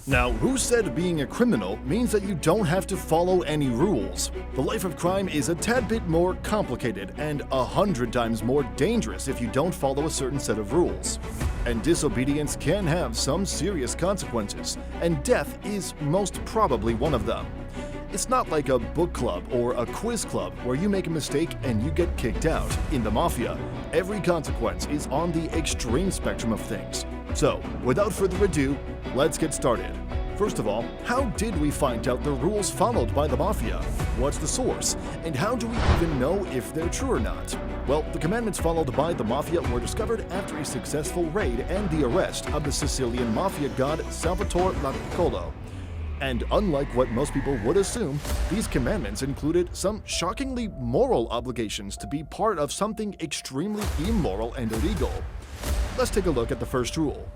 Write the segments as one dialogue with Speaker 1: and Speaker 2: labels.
Speaker 1: Now, who said being a criminal means that you don't have to follow any rules? The life of crime is a tad bit more complicated and 100 times more dangerous if you don't follow a certain set of rules. And disobedience can have some serious consequences, and death is most probably one of them. It's not like a book club or a quiz club where you make a mistake and you get kicked out. In the Mafia, every consequence is on the extreme spectrum of things. So, without further ado, let's get started. First of all, how did we find out the rules followed by the Mafia? What's the source? And how do we even know if they're true or not? Well, the commandments followed by the Mafia were discovered after a successful raid and the arrest of the Sicilian Mafia god Salvatore Lapiccolo. And unlike what most people would assume, these commandments included some shockingly moral obligations to be part of something extremely immoral and illegal. Let's take a look at the first rule.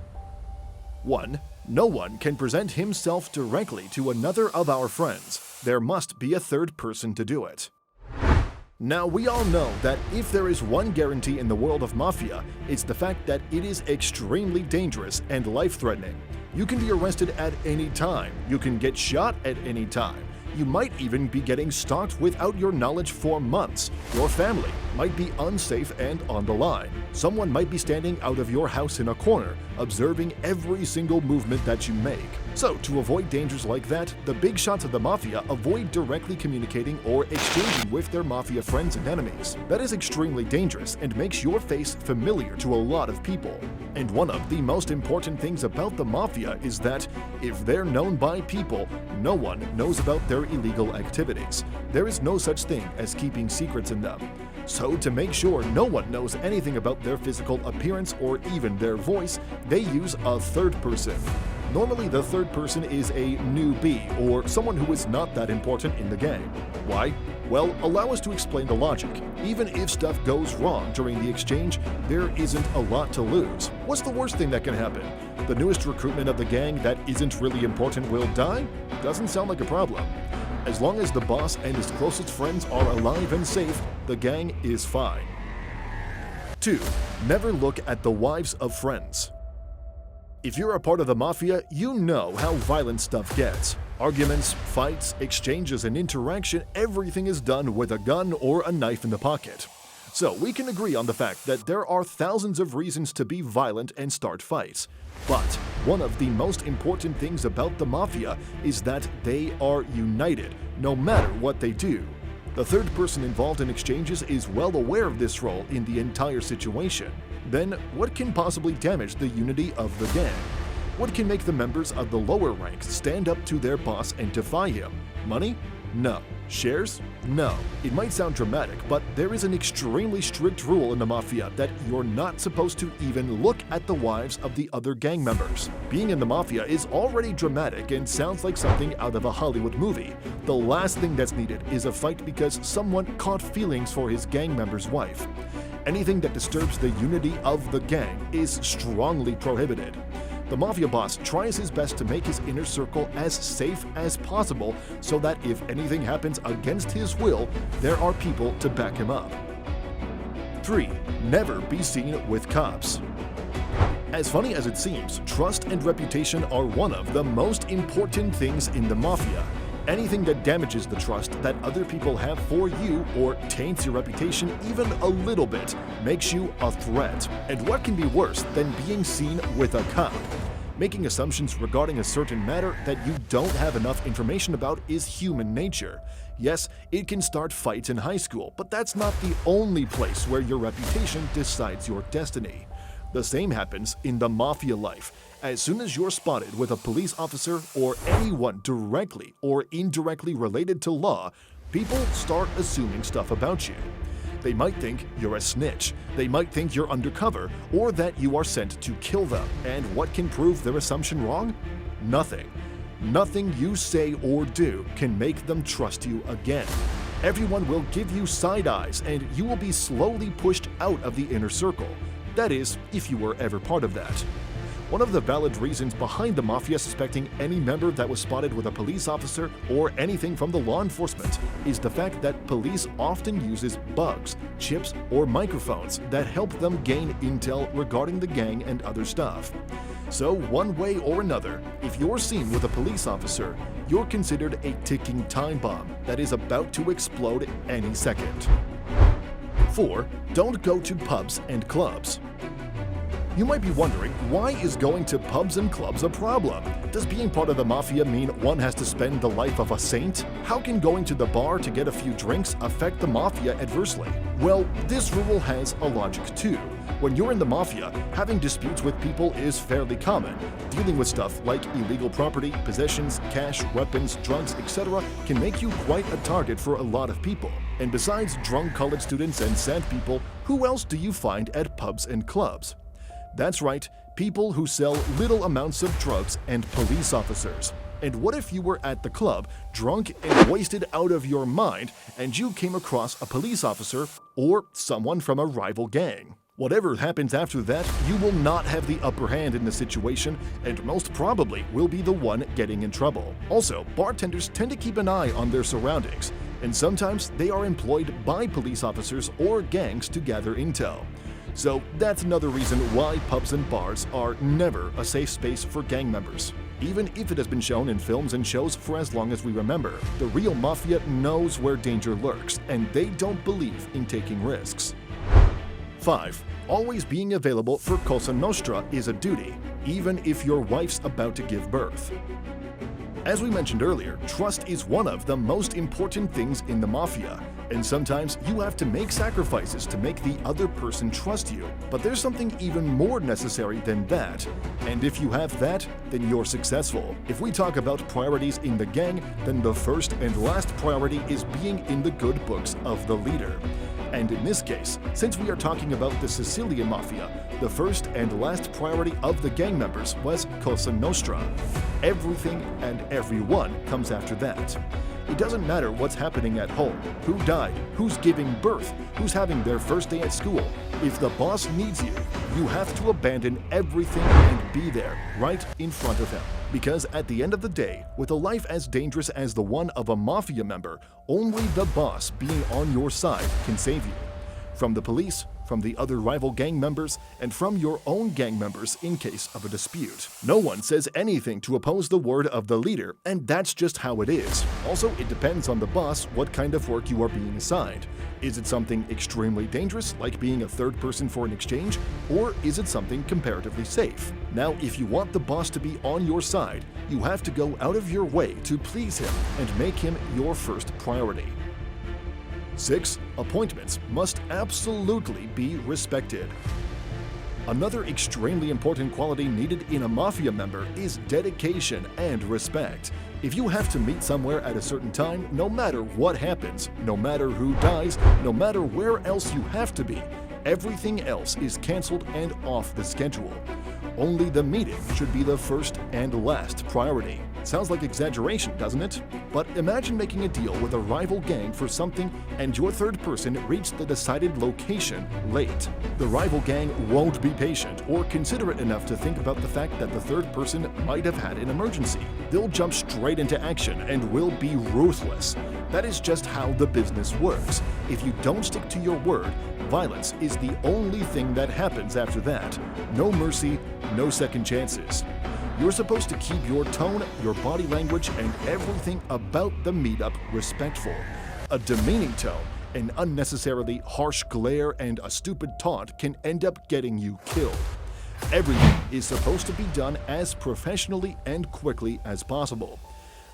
Speaker 1: 1. No one can present himself directly to another of our friends. There must be a third person to do it. Now, we all know that if there is one guarantee in the world of Mafia, it's the fact that it is extremely dangerous and life-threatening. You can be arrested at any time. You can get shot at any time. You might even be getting stalked without your knowledge for months. Your family might be unsafe and on the line. Someone might be standing out of your house in a corner, observing every single movement that you make. So, to avoid dangers like that, the big shots of the Mafia avoid directly communicating or exchanging with their Mafia friends and enemies. That is extremely dangerous and makes your face familiar to a lot of people. And one of the most important things about the Mafia is that if they're known by people, no one knows about their illegal activities. There is no such thing as keeping secrets in them. So, to make sure no one knows anything about their physical appearance or even their voice, they use a third person. Normally, the third person is a newbie or someone who is not that important in the game. Why? Well, allow us to explain the logic. Even if stuff goes wrong during the exchange, there isn't a lot to lose. What's the worst thing that can happen? The newest recruitment of the gang that isn't really important will die? Doesn't sound like a problem. As long as the boss and his closest friends are alive and safe, the gang is fine. 2. Never look at the wives of friends. If you're a part of the Mafia, you know how violent stuff gets. Arguments, fights, exchanges, and interaction, everything is done with a gun or a knife in the pocket. So we can agree on the fact that there are thousands of reasons to be violent and start fights. But one of the most important things about the Mafia is that they are united, no matter what they do. The third person involved in exchanges is well aware of this role in the entire situation. Then, what can possibly damage the unity of the gang? What can make the members of the lower ranks stand up to their boss and defy him? Money? No. Shares? No. It might sound dramatic, but there is an extremely strict rule in the Mafia that you're not supposed to even look at the wives of the other gang members. Being in the Mafia is already dramatic and sounds like something out of a Hollywood movie. The last thing that's needed is a fight because someone caught feelings for his gang member's wife. Anything that disturbs the unity of the gang is strongly prohibited. The Mafia boss tries his best to make his inner circle as safe as possible so that if anything happens against his will, there are people to back him up. 3. Never be seen with cops. As funny as it seems, trust and reputation are one of the most important things in the Mafia. Anything that damages the trust that other people have for you or taints your reputation even a little bit makes you a threat. And what can be worse than being seen with a cop? Making assumptions regarding a certain matter that you don't have enough information about is human nature. Yes, it can start fights in high school, but that's not the only place where your reputation decides your destiny. The same happens in the Mafia life. As soon as you're spotted with a police officer or anyone directly or indirectly related to law, people start assuming stuff about you. They might think you're a snitch, they might think you're undercover, or that you are sent to kill them. And what can prove their assumption wrong? Nothing. Nothing you say or do can make them trust you again. Everyone will give you side eyes and you will be slowly pushed out of the inner circle. That is, if you were ever part of that. One of the valid reasons behind the Mafia suspecting any member that was spotted with a police officer or anything from the law enforcement is the fact that police often uses bugs, chips, or microphones that help them gain intel regarding the gang and other stuff. So one way or another, if you're seen with a police officer, you're considered a ticking time bomb that is about to explode any second. 4. Don't go to pubs and clubs. You might be wondering, why is going to pubs and clubs a problem? Does being part of the Mafia mean one has to spend the life of a saint? How can going to the bar to get a few drinks affect the Mafia adversely? Well, this rule has a logic too. When you're in the Mafia, having disputes with people is fairly common. Dealing with stuff like illegal property, possessions, cash, weapons, drugs, etc. can make you quite a target for a lot of people. And besides drunk college students and sad people, who else do you find at pubs and clubs? That's right, people who sell little amounts of drugs and police officers. And what if you were at the club, drunk and wasted out of your mind, and you came across a police officer or someone from a rival gang? Whatever happens after that, you will not have the upper hand in the situation and most probably will be the one getting in trouble. Also, bartenders tend to keep an eye on their surroundings, and sometimes they are employed by police officers or gangs to gather intel. So that's another reason why pubs and bars are never a safe space for gang members. Even if it has been shown in films and shows for as long as we remember, the real Mafia knows where danger lurks, and they don't believe in taking risks. 5. Always being available for Cosa Nostra is a duty, even if your wife's about to give birth. As we mentioned earlier, trust is one of the most important things in the Mafia, and sometimes you have to make sacrifices to make the other person trust you. But there's something even more necessary than that, and if you have that, then you're successful. If we talk about priorities in the gang, then the first and last priority is being in the good books of the leader. And in this case, since we are talking about the Sicilian Mafia, the first and last priority of the gang members was Cosa Nostra. Everything and everyone comes after that. It doesn't matter what's happening at home, who died, who's giving birth, who's having their first day at school. If the boss needs you, you have to abandon everything and be there, right in front of him. Because at the end of the day, with a life as dangerous as the one of a Mafia member, only the boss being on your side can save you. From the police, from the other rival gang members, and from your own gang members in case of a dispute. No one says anything to oppose the word of the leader, and that's just how it is. Also, it depends on the boss what kind of work you are being assigned. Is it something extremely dangerous, like being a third person for an exchange, or is it something comparatively safe? Now, if you want the boss to be on your side, you have to go out of your way to please him and make him your first priority. 6. Appointments must absolutely be respected. Another extremely important quality needed in a Mafia member is dedication and respect. If you have to meet somewhere at a certain time, no matter what happens, no matter who dies, no matter where else you have to be, everything else is cancelled and off the schedule. Only the meeting should be the first and last priority. Sounds like exaggeration, doesn't it? But imagine making a deal with a rival gang for something and your third person reached the decided location late. The rival gang won't be patient or considerate enough to think about the fact that the third person might have had an emergency. They'll jump straight into action and will be ruthless. That is just how the business works. If you don't stick to your word, violence is the only thing that happens after that. No mercy, no second chances. You're supposed to keep your tone, your body language, and everything about the meetup respectful. A demeaning tone, an unnecessarily harsh glare, and a stupid taunt can end up getting you killed. Everything is supposed to be done as professionally and quickly as possible.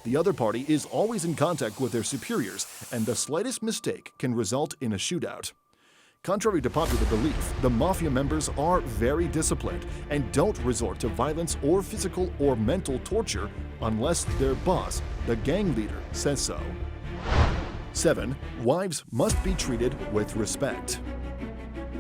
Speaker 1: The other party is always in contact with their superiors, and the slightest mistake can result in a shootout. Contrary to popular belief, the Mafia members are very disciplined and don't resort to violence or physical or mental torture unless their boss, the gang leader, says so. 7. Wives must be treated with respect.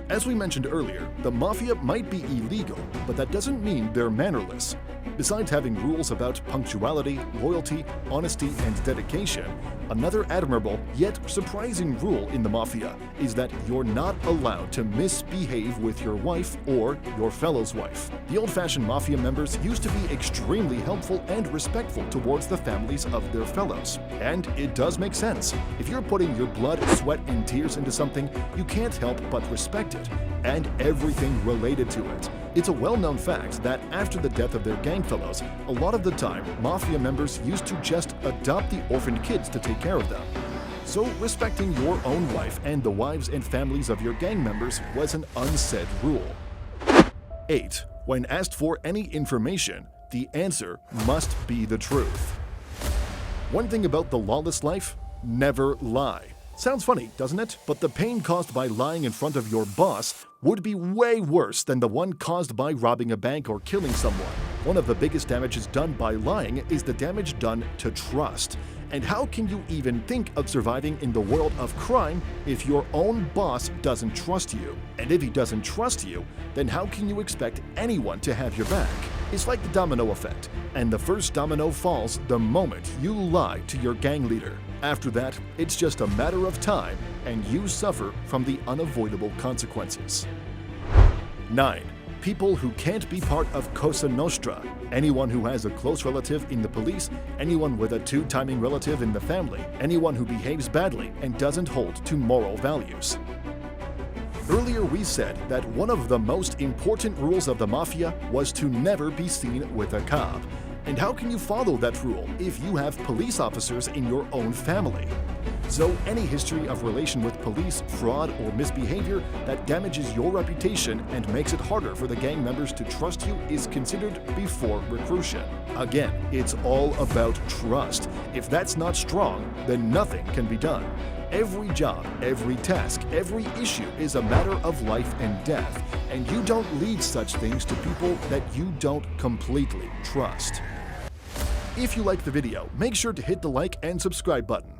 Speaker 1: As we mentioned earlier, the Mafia might be illegal, but that doesn't mean they're mannerless. Besides having rules about punctuality, loyalty, honesty, and dedication, another admirable yet surprising rule in the Mafia is that you're not allowed to misbehave with your wife or your fellow's wife. The old-fashioned Mafia members used to be extremely helpful and respectful towards the families of their fellows. And it does make sense. If you're putting your blood, sweat, and tears into something, you can't help but respect it. and everything related to it. It's a well-known fact that after the death of their gang fellows, a lot of the time, Mafia members used to just adopt the orphaned kids to take care of them. So respecting your own wife and the wives and families of your gang members was an unsaid rule. 8. When asked for any information, the answer must be the truth. One thing about the lawless life: never lie. Sounds funny, doesn't it? But the pain caused by lying in front of your boss would be way worse than the one caused by robbing a bank or killing someone. One of the biggest damages done by lying is the damage done to trust. And how can you even think of surviving in the world of crime if your own boss doesn't trust you? And if he doesn't trust you, then how can you expect anyone to have your back? It's like the domino effect, and the first domino falls the moment you lie to your gang leader. After that, it's just a matter of time, and you suffer from the unavoidable consequences. 9. People who can't be part of Cosa Nostra. Anyone who has a close relative in the police, anyone with a two-timing relative in the family, anyone who behaves badly and doesn't hold to moral values. Earlier we said that one of the most important rules of the Mafia was to never be seen with a cop. And how can you follow that rule if you have police officers in your own family? So any history of relation with police, fraud, or misbehavior that damages your reputation and makes it harder for the gang members to trust you is considered before recruitment. Again, it's all about trust. If that's not strong, then nothing can be done. Every job, every task, every issue is a matter of life and death, and you don't lead such things to people that you don't completely trust. If you liked the video, make sure to hit the like and subscribe button.